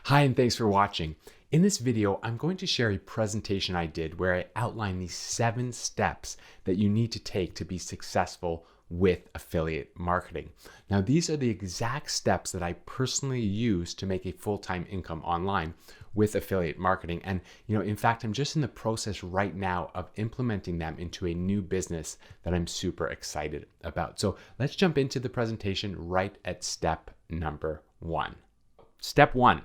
Hi, and thanks for watching. In this video, I'm going to share a presentation I did where I outline these 7 steps that you need to take to be successful with affiliate marketing. Now, these are the exact steps that I personally use to make a full-time income online with affiliate marketing. And, in fact, I'm just in the process right now of implementing them into a new business that I'm super excited about. So let's jump into the presentation right at step number 1. Step 1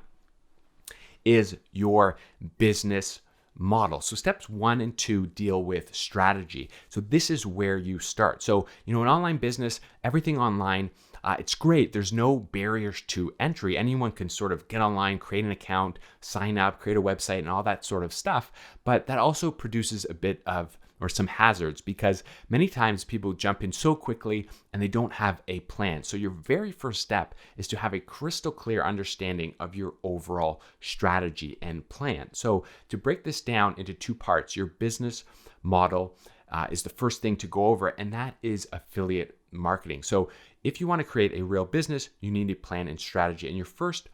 is your business model. So steps 1 and 2 deal with strategy. So this is where you start. So, an online business, everything online, it's great. There's no barriers to entry. Anyone can sort of get online, create an account, sign up, create a website, and all that sort of stuff. But that also produces a bit of some hazards because many times people jump in so quickly and they don't have a plan. So your very first step is to have a crystal clear understanding of your overall strategy and plan. So to break this down into 2 parts, your business model is the first thing to go over, and that is affiliate marketing. So if you want to create a real business, you need a plan and strategy. And your first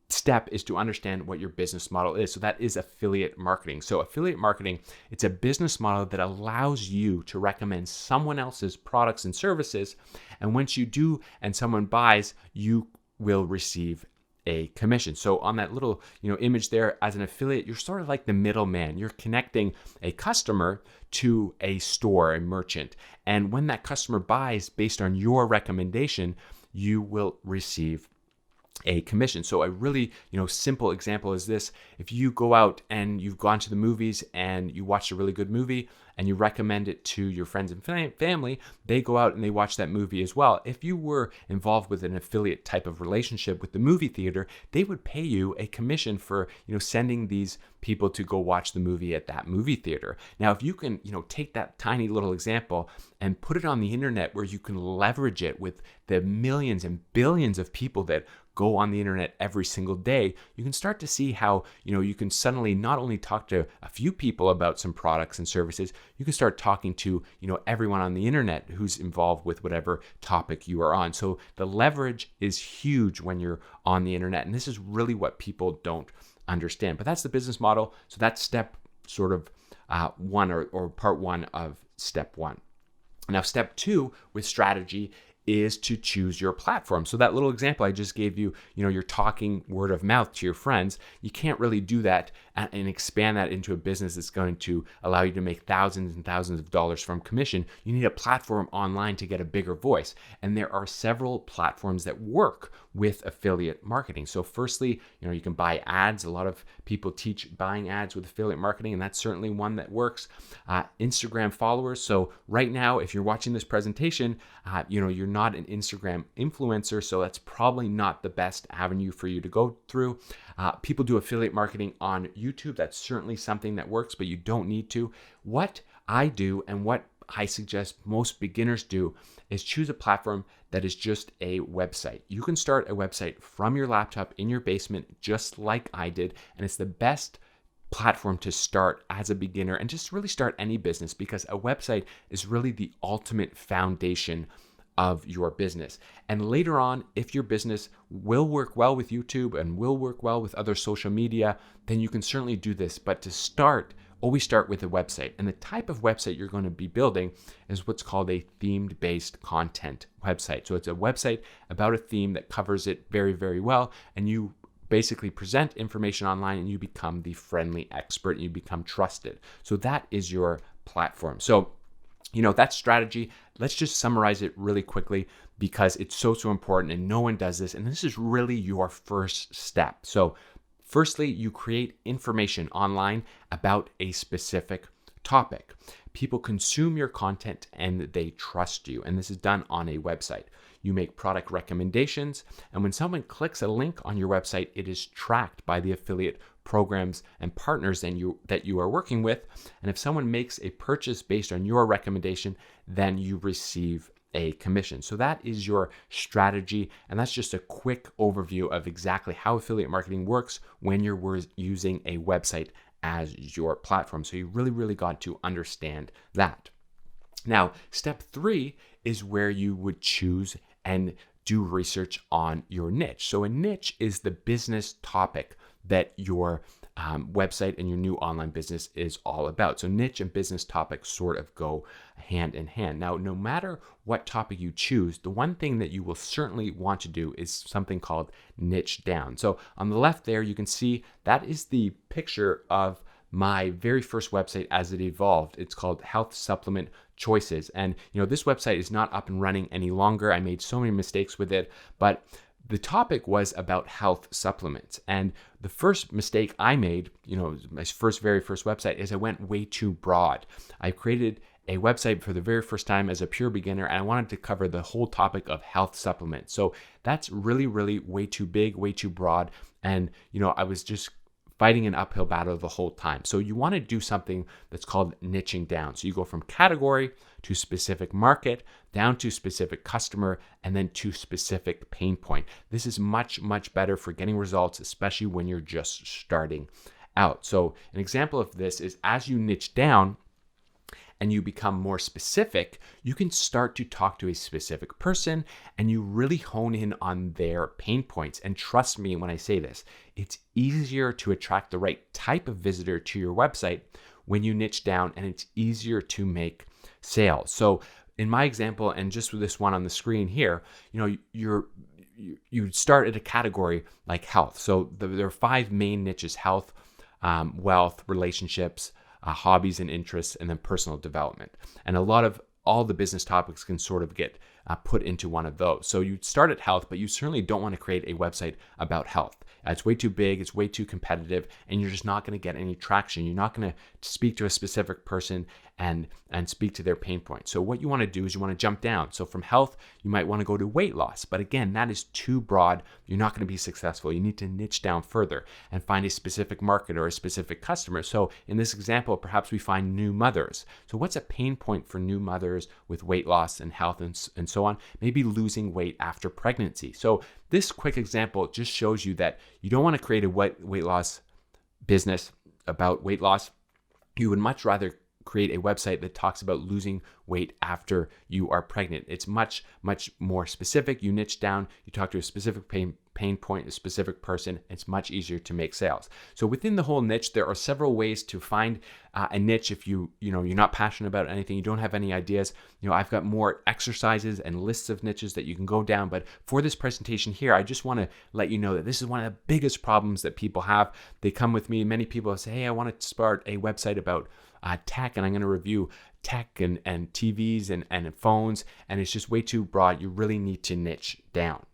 step is to understand what your business model is. So that is affiliate marketing. So affiliate marketing, it's a business model that allows you to recommend someone else's products and services. And once you do and someone buys, you will receive a commission. So on that little, image there, as an affiliate, you're sort of like the middleman. You're connecting a customer to a store, a merchant. And when that customer buys based on your recommendation, you will receive a commission. So a really, simple example is this. If you go out and you've gone to the movies and you watched a really good movie and you recommend it to your friends and family, they go out and they watch that movie as well. If you were involved with an affiliate type of relationship with the movie theater, they would pay you a commission for, sending these people to go watch the movie at that movie theater. Now, if you can, take that tiny little example and put it on the internet where you can leverage it with the millions and billions of people that go on the internet every single day, you can start to see how, you can suddenly not only talk to a few people about some products and services, you can start talking to, everyone on the internet who's involved with whatever topic you are on. So the leverage is huge when you're on the internet. And this is really what people don't understand. But that's the business model. So that's step sort of 1 or part 1 of step 1. Now, step 2 with strategy is to choose your platform. So that little example I just gave you, you're talking word of mouth to your friends. You can't really do that and expand that into a business that's going to allow you to make thousands and thousands of dollars from commission. You need a platform online to get a bigger voice. And there are several platforms that work with affiliate marketing. So firstly, you can buy ads. A lot of people teach buying ads with affiliate marketing, and that's certainly one that works. Instagram followers. So right now, if you're watching this presentation, you're not an Instagram influencer, so that's probably not the best avenue for you to go through. People do affiliate marketing on YouTube. That's certainly something that works, but you don't need to. What I do and what I suggest most beginners do is choose a platform that is just a website. You can start a website from your laptop in your basement, just like I did, and it's the best platform to start as a beginner and just really start any business, because a website is really the ultimate foundation of your business. And later on, if your business will work well with YouTube and will work well with other social media, then you can certainly do this. But to start, always start with a website. And the type of website you're going to be building is what's called a themed-based content website. So it's a website about a theme that covers it very, very well. And you basically present information online and you become the friendly expert and you become trusted. So that is your platform. So that's strategy. Let's just summarize it really quickly because it's so important and no one does this. And this is really your first step. So firstly, you create information online about a specific topic. People consume your content and they trust you. And this is done on a website. You make product recommendations. And when someone clicks a link on your website, it is tracked by the affiliate programs and partners that you are working with. And if someone makes a purchase based on your recommendation, then you receive a commission. So that is your strategy. And that's just a quick overview of exactly how affiliate marketing works when you're using a website as your platform. So you really, really got to understand that. Now, step 3 is where you would choose and do research on your niche. So a niche is the business topic that your website and your new online business is all about. So niche and business topics sort of go hand in hand. Now, no matter what topic you choose, the one thing that you will certainly want to do is something called niche down. So on the left there, you can see that is the picture of my very first website as it evolved. It's called Health Supplement Choices. And this website is not up and running any longer. I made so many mistakes with it, but the topic was about health supplements. And the first mistake I made, my very first website, is I went way too broad. I created a website for the very first time as a pure beginner, and I wanted to cover the whole topic of health supplements. So that's really, really way too big, way too broad. And, I was just fighting an uphill battle the whole time. So you want to do something that's called niching down. So you go from category to specific market, down to specific customer, and then to specific pain point. This is much, much better for getting results, especially when you're just starting out. So an example of this is as you niche down and you become more specific, you can start to talk to a specific person and you really hone in on their pain points. And trust me when I say this, it's easier to attract the right type of visitor to your website when you niche down, and it's easier to make sales. So in my example, and just with this one on the screen here, you start at a category like health. So there are 5 main niches: health, wealth, relationships, hobbies and interests, and then personal development. And all the business topics can sort of get put into one of those. So you start at health, but you certainly don't want to create a website about health. It's way too big, it's way too competitive, and you're just not going to get any traction. You're not going to speak to a specific person and speak to their pain points. So what you want to do is you want to jump down. So from health, you might want to go to weight loss. But again, that is too broad. You're not going to be successful. You need to niche down further and find a specific market or a specific customer. So in this example, perhaps we find new mothers. So what's a pain point for new mothers with weight loss and health and so on? Maybe losing weight after pregnancy. So this quick example just shows you that you don't want to create a weight loss business about weight loss. You would much rather create a website that talks about losing weight after you are pregnant. It's much, much more specific. You niche down, you talk to a specific pain point, a specific person. It's much easier to make sales. So within the whole niche, there are several ways to find a niche. If you're not passionate about anything, you don't have any ideas, I've got more exercises and lists of niches that you can go down. But for this presentation here, I just want to let you know that this is one of the biggest problems that people have. They come with me. Many people say, hey, I want to start a website about tech, and I'm going to review tech and TVs and phones, and it's just way too broad. You really need to niche down.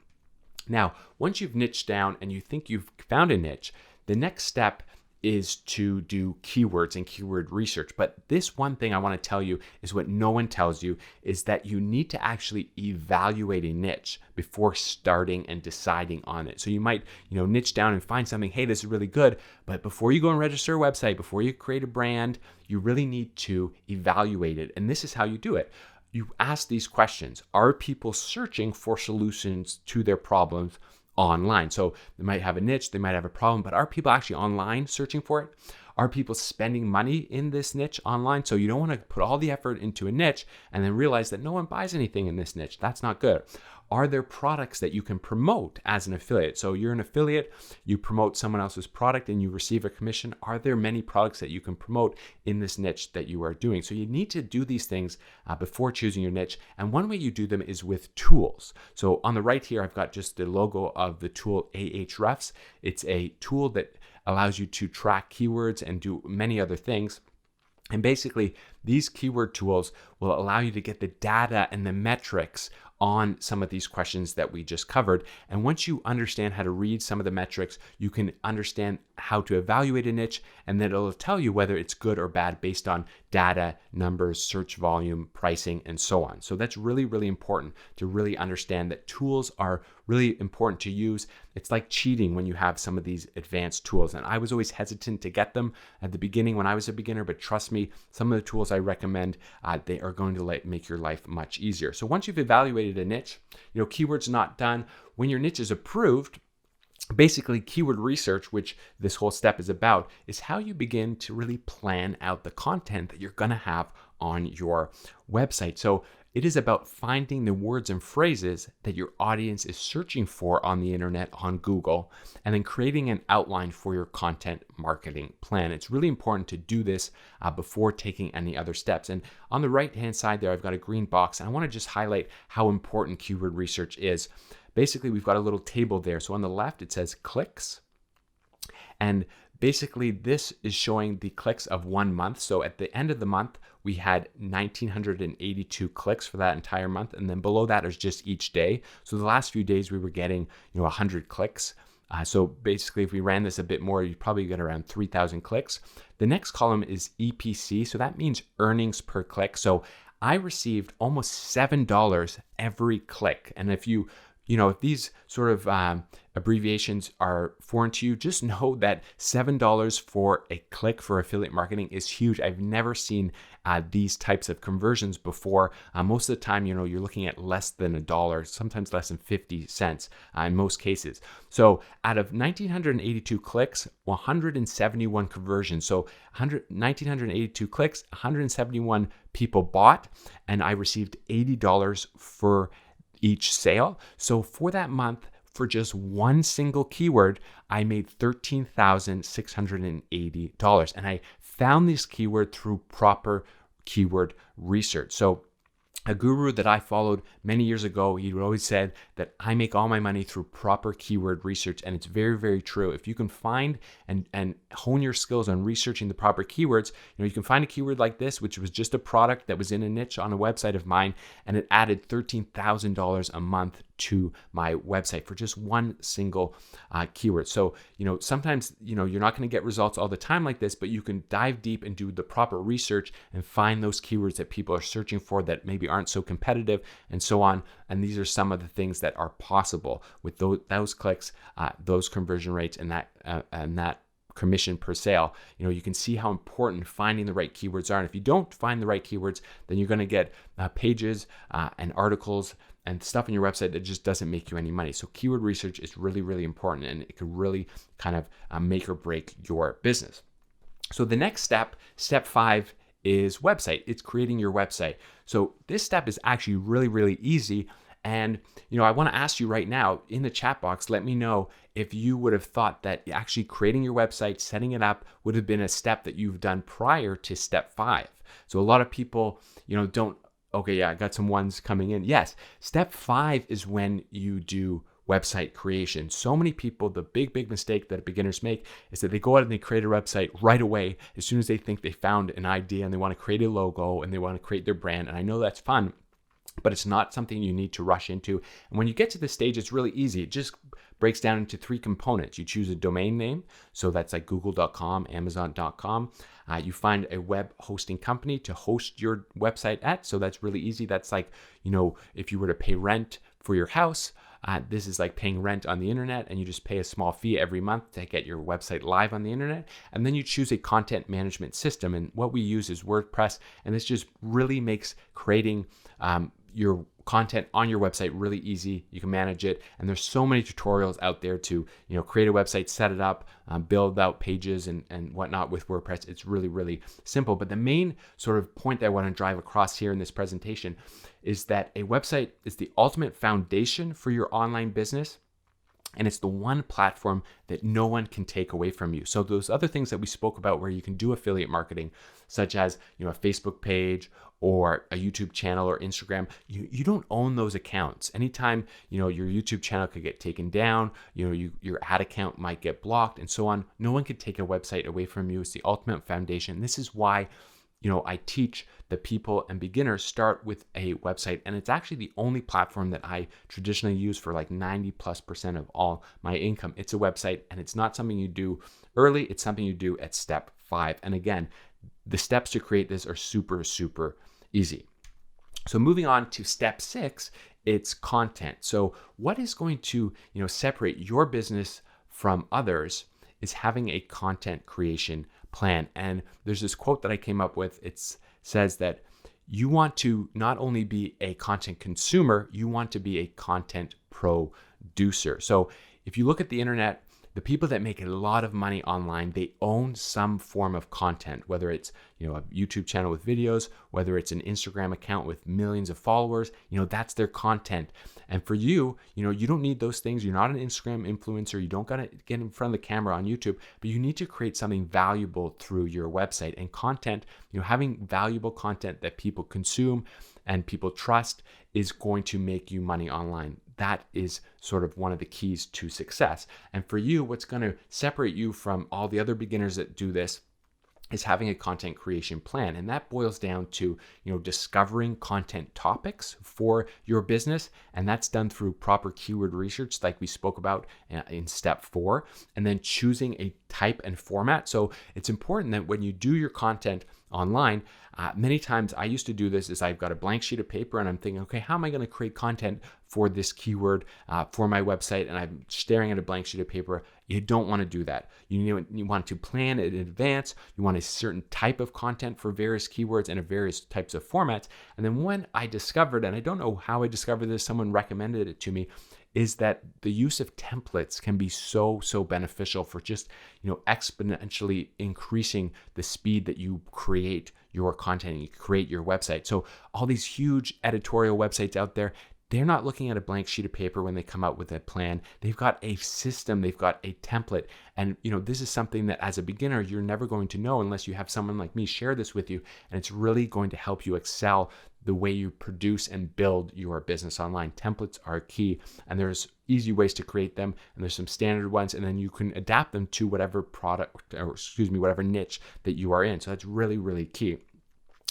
Now, once you've niched down and you think you've found a niche, the next step is to do keywords and keyword research. But this one thing I want to tell you is what no one tells you, is that you need to actually evaluate a niche before starting and deciding on it. So you might, niche down and find something, hey, this is really good. But before you go and register a website, before you create a brand, you really need to evaluate it. And this is how you do it. You ask these questions. Are people searching for solutions to their problems online? So they might have a niche, they might have a problem, but are people actually online searching for it? Are people spending money in this niche online? So you don't want to put all the effort into a niche and then realize that no one buys anything in this niche. That's not good. Are there products that you can promote as an affiliate? So you're an affiliate, you promote someone else's product and you receive a commission. Are there many products that you can promote in this niche that you are doing? So you need to do these things before choosing your niche. And one way you do them is with tools. So on the right here, I've got just the logo of the tool Ahrefs. It's a tool that allows you to track keywords and do many other things. And basically, these keyword tools will allow you to get the data and the metrics on some of these questions that we just covered. And once you understand how to read some of the metrics, you can understand how to evaluate a niche, and then it'll tell you whether it's good or bad based on data, numbers, search volume, pricing, and so on. So that's really, really important to really understand that tools are really important to use. It's like cheating when you have some of these advanced tools. And I was always hesitant to get them at the beginning when I was a beginner, but trust me, some of the tools I recommend, they are going to make your life much easier. So once you've evaluated a niche, keywords not done. When your niche is approved, basically keyword research, which this whole step is about, is how you begin to really plan out the content that you're going to have on your website. So It is about finding the words and phrases that your audience is searching for on the internet, on Google, and then creating an outline for your content marketing plan. It's really important to do this before taking any other steps. And on the right-hand side there, I've got a green box, and I want to just highlight how important keyword research is. Basically, we've got a little table there. So on the left, it says clicks. And basically, this is showing the clicks of 1 month. So at the end of the month, we had 1,982 clicks for that entire month. And then below that is just each day. So the last few days, we were getting 100 clicks. So basically, if we ran this a bit more, you'd probably get around 3,000 clicks. The next column is EPC. So that means earnings per click. So I received almost $7 every click. And if if these sort of abbreviations are foreign to you, just know that $7 for a click for affiliate marketing is huge. I've never seen these types of conversions before. Most of the time, you're looking at less than $1, sometimes less than 50 cents in most cases. So out of 1,982 clicks, 171 conversions. So 1,982 clicks, 171 people bought, and I received $80 for each sale. So for that month, for just one single keyword, I made $13,680. And I found this keyword through proper keyword research. So a guru that I followed many years ago, he always said that I make all my money through proper keyword research. And it's very, very true. If you can find and hone your skills on researching the proper keywords, you can find a keyword like this, which was just a product that was in a niche on a website of mine, and it added $13,000 a month to my website for just one single keyword. So, sometimes, you're not going to get results all the time like this, but you can dive deep and do the proper research and find those keywords that people are searching for that maybe aren't so competitive and so on. And these are some of the things that are possible with those clicks, those conversion rates, and that commission per sale. You can see how important finding the right keywords are. And if you don't find the right keywords, then you're going to get pages and articles and stuff on your website that just doesn't make you any money. So keyword research is really, really important, and it can really kind of make or break your business. So the next step, step 5, is website. It's creating your website. So this step is actually really, really easy. And, I want to ask you right now in the chat box, let me know if you would have thought that actually creating your website, setting it up would have been a step that you've done prior to step 5. So a lot of people, don't, okay, yeah, I got some ones coming in. Yes, step 5 is when you do website creation. So many people, the big mistake that beginners make is that they go out and they create a website right away as soon as they think they found an idea and they want to create a logo and they want to create their brand. And I know that's fun, but it's not something you need to rush into. And when you get to this stage, it's really easy. It just breaks down into 3 components. You choose a domain name. So that's like google.com, amazon.com. You find a web hosting company to host your website at. So that's really easy. That's like, if you were to pay rent for your house, this is like paying rent on the internet, and you just pay a small fee every month to get your website live on the internet. And then you choose a content management system. And what we use is WordPress. And this just really makes creating your content on your website really easy. You can manage it, and there's so many tutorials out there to create a website, set it up, build out pages and whatnot with WordPress. It's really, really simple. But the main sort of point that I want to drive across here in this presentation is that a website is the ultimate foundation for your online business. And it's the one platform that no one can take away from you. So those other things that we spoke about where you can do affiliate marketing, such as a Facebook page or a YouTube channel or Instagram, you don't own those accounts. Anytime your YouTube channel could get taken down, your ad account might get blocked, and so on. No one can take a website away from you. It's the ultimate foundation. This is why I teach that people and beginners start with a website, and it's actually the only platform that I traditionally use for like 90+% of all my income. It's a website, and it's not something you do early. It's something you do at step 5. And again, the steps to create this are super, super easy. So moving on to step 6, it's content. So what is going to, separate your business from others is having a content creation plan. And there's this quote that I came up with. It says that you want to not only be a content consumer, you want to be a content producer. So if you look at the internet, the people that make a lot of money online, they own some form of content, whether it's, a YouTube channel with videos, whether it's an Instagram account with millions of followers, that's their content. And for you, you don't need those things. You're not an Instagram influencer. You don't got to get in front of the camera on YouTube, but you need to create something valuable through your website and content. Having valuable content that people consume and people trust is going to make you money online. That is sort of one of the keys to success. And for you, what's going to separate you from all the other beginners that do this is having a content creation plan. And that boils down to, discovering content topics for your business. And that's done through proper keyword research, like we spoke about in step 4, and then choosing a type and format. So it's important that when you do your content online, many times I used to do this is I've got a blank sheet of paper and I'm thinking, okay, how am I going to create content for this keyword for my website? And I'm staring at a blank sheet of paper. You don't want to do that. You want to plan it in advance. You want a certain type of content for various keywords and various types of formats. And then when I discovered, and I don't know how I discovered this, someone recommended it to me, is that the use of templates can be so beneficial for just, exponentially increasing the speed that you create your content and you create your website. So all these huge editorial websites out there, they're not looking at a blank sheet of paper when they come out with a plan. They've got a system, they've got a template. And this is something that as a beginner, you're never going to know unless you have someone like me share this with you. And it's really going to help you excel the way you produce and build your business online. Templates are key, and there's easy ways to create them, and there's some standard ones, and then you can adapt them to whatever whatever niche that you are in. So that's really key.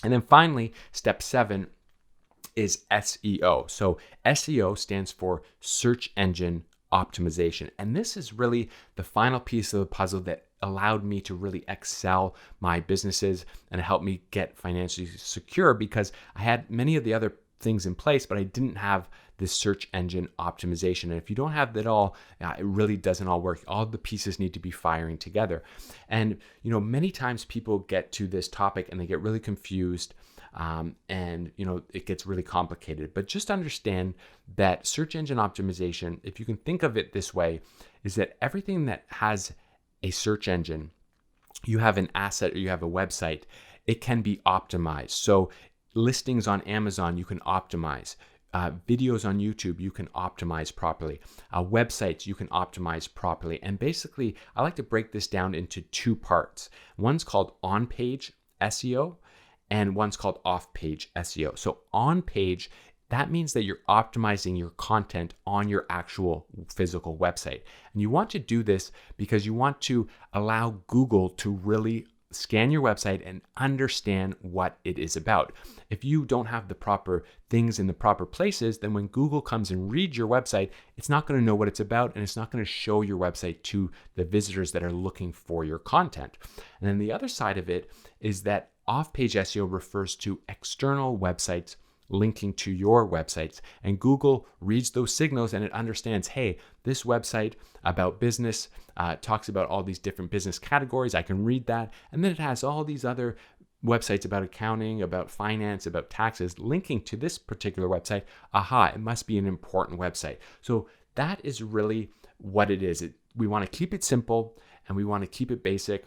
And then finally, step 7 is SEO. So SEO stands for search engine optimization. And this is really the final piece of the puzzle that allowed me to really excel my businesses and help me get financially secure, because I had many of the other things in place, but I didn't have this search engine optimization. And if you don't have that all, it really doesn't all work. All the pieces need to be firing together. And, many times people get to this topic and they get really confused. And it gets really complicated, but just understand that search engine optimization, if you can think of it this way, is that everything that has a search engine, you have an asset or you have a website, it can be optimized. So listings on Amazon, you can optimize. Videos on YouTube, you can optimize properly. Websites, you can optimize properly. And basically, I like to break this down into 2 parts. One's called on-page SEO, and one's called off-page SEO. So on-page, that means that you're optimizing your content on your actual physical website. And you want to do this because you want to allow Google to really scan your website and understand what it is about. If you don't have the proper things in the proper places, then when Google comes and reads your website, it's not going to know what it's about, and it's not going to show your website to the visitors that are looking for your content. And then the other side of it is that off-page SEO refers to external websites linking to your websites, and Google reads those signals and it understands, hey, this website about business talks about all these different business categories. I can read that, and then it has all these other websites about accounting, about finance, about taxes linking to this particular website. Aha, it must be an important website. So that is really what it is. We want to keep it simple and we want to keep it basic.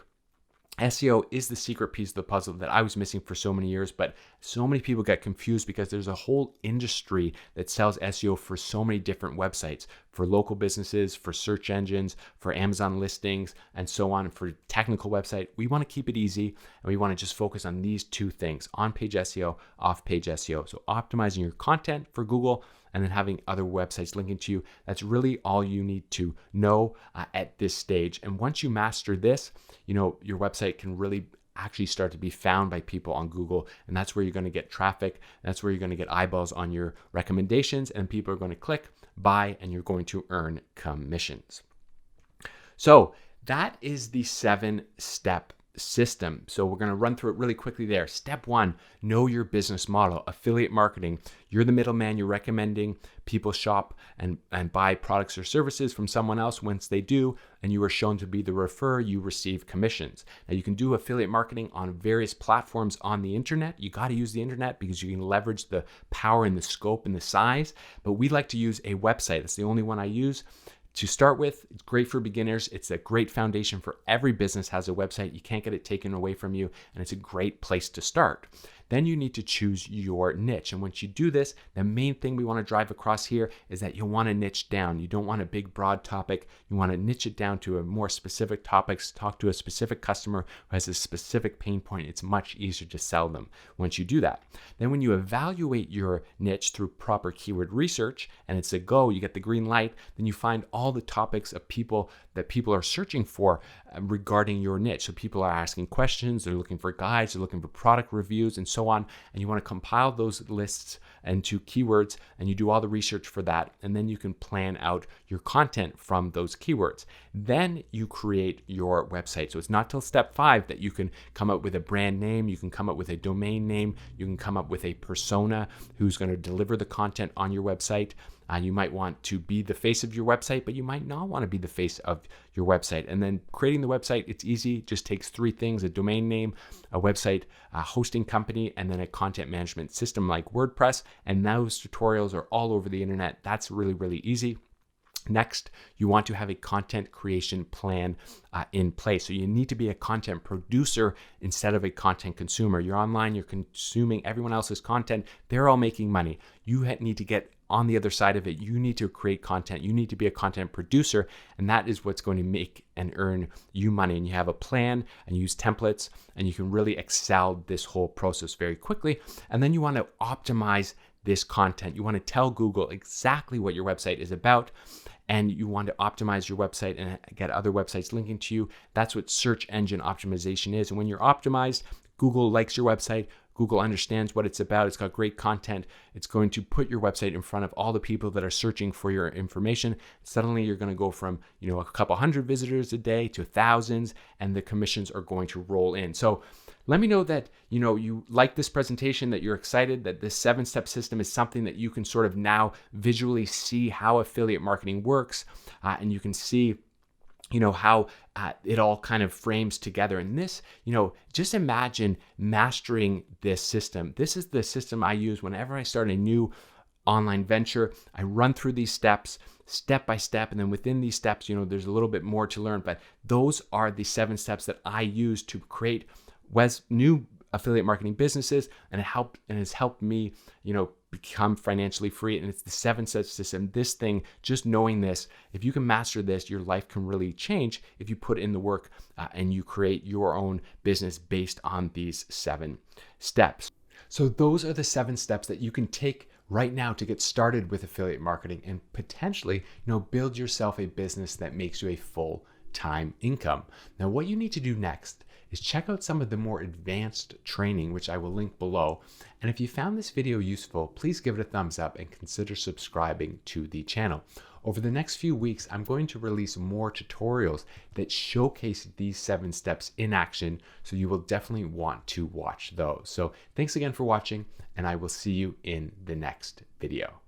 SEO is the secret piece of the puzzle that I was missing for so many years, but so many people get confused because there's a whole industry that sells SEO for so many different websites, for local businesses, for search engines, for Amazon listings, and so on. For technical website, we want to keep it easy, and we want to just focus on these 2 things: on-page SEO, off-page SEO. So optimizing your content for Google and then having other websites linking to you. That's really all you need to know at this stage. And once you master this, your website can really actually start to be found by people on Google. And that's where you're going to get traffic. That's where you're going to get eyeballs on your recommendations, and people are going to click, buy, and you're going to earn commissions. So that is the 7-step system. So we're going to run through it really quickly there. Step 1, know your business model. Affiliate marketing. You're the middleman. You're recommending people shop and buy products or services from someone else. Once they do, and you are shown to be the referrer, you receive commissions. Now you can do affiliate marketing on various platforms on the internet. You got to use the internet because you can leverage the power and the scope and the size. But we like to use a website. It's the only one I use to start with, it's great for beginners. It's a great foundation for every business has a website. You can't get it taken away from you, and it's a great place to start. Then you need to choose your niche. And once you do this, the main thing we want to drive across here is that you want to niche down. You don't want a big, broad topic. You want to niche it down to a more specific topics, talk to a specific customer who has a specific pain point. It's much easier to sell them once you do that. Then when you evaluate your niche through proper keyword research, and it's a go, you get the green light, then you find all the topics of people that people are searching for regarding your niche. So people are asking questions, they're looking for guides, they're looking for product reviews, and so on. And you want to compile those lists into keywords, and you do all the research for that. And then you can plan out your content from those keywords. Then you create your website. So it's not till step 5 that you can come up with a brand name, you can come up with a domain name, you can come up with a persona who's going to deliver the content on your website. You might want to be the face of your website, but you might not want to be the face of your website. And then creating the website, it's easy, just takes 3 things: a domain name, a website, a hosting company, and then a content management system like WordPress. And those tutorials are all over the internet. That's really, really easy. Next, you want to have a content creation plan in place. So you need to be a content producer instead of a content consumer. You're online, you're consuming everyone else's content. They're all making money. You need to get on the other side of it. You need to create content. You need to be a content producer, and that is what's going to make and earn you money. And you have a plan and use templates, and you can really excel this whole process very quickly. And then you want to optimize this content. You want to tell Google exactly what your website is about, and you want to optimize your website and get other websites linking to you. That's what search engine optimization is. And when you're optimized, Google likes your website. Google understands what it's about. It's got great content. It's going to put your website in front of all the people that are searching for your information. Suddenly you're going to go from, a couple hundred visitors a day to thousands, and the commissions are going to roll in. So let me know that, you like this presentation, that you're excited, that this 7-step system is something that you can sort of now visually see how affiliate marketing works, and you can see how it all kind of frames together. And this, just imagine mastering this system. This is the system I use whenever I start a new online venture. I run through these steps, step by step, and then within these steps, there's a little bit more to learn, but those are the 7 steps that I use to create new affiliate marketing businesses, and it has helped me, become financially free. And it's the 7-step system. This thing, just knowing this, if you can master this, your life can really change if you put in the work and you create your own business based on these 7 steps. So those are the 7 steps that you can take right now to get started with affiliate marketing and potentially, build yourself a business that makes you a full-time income. Now, what you need to do next is check out some of the more advanced training, which I will link below. And if you found this video useful, please give it a thumbs up and consider subscribing to the channel. Over the next few weeks, I'm going to release more tutorials that showcase these 7 steps in action, so you will definitely want to watch those. So thanks again for watching, and I will see you in the next video.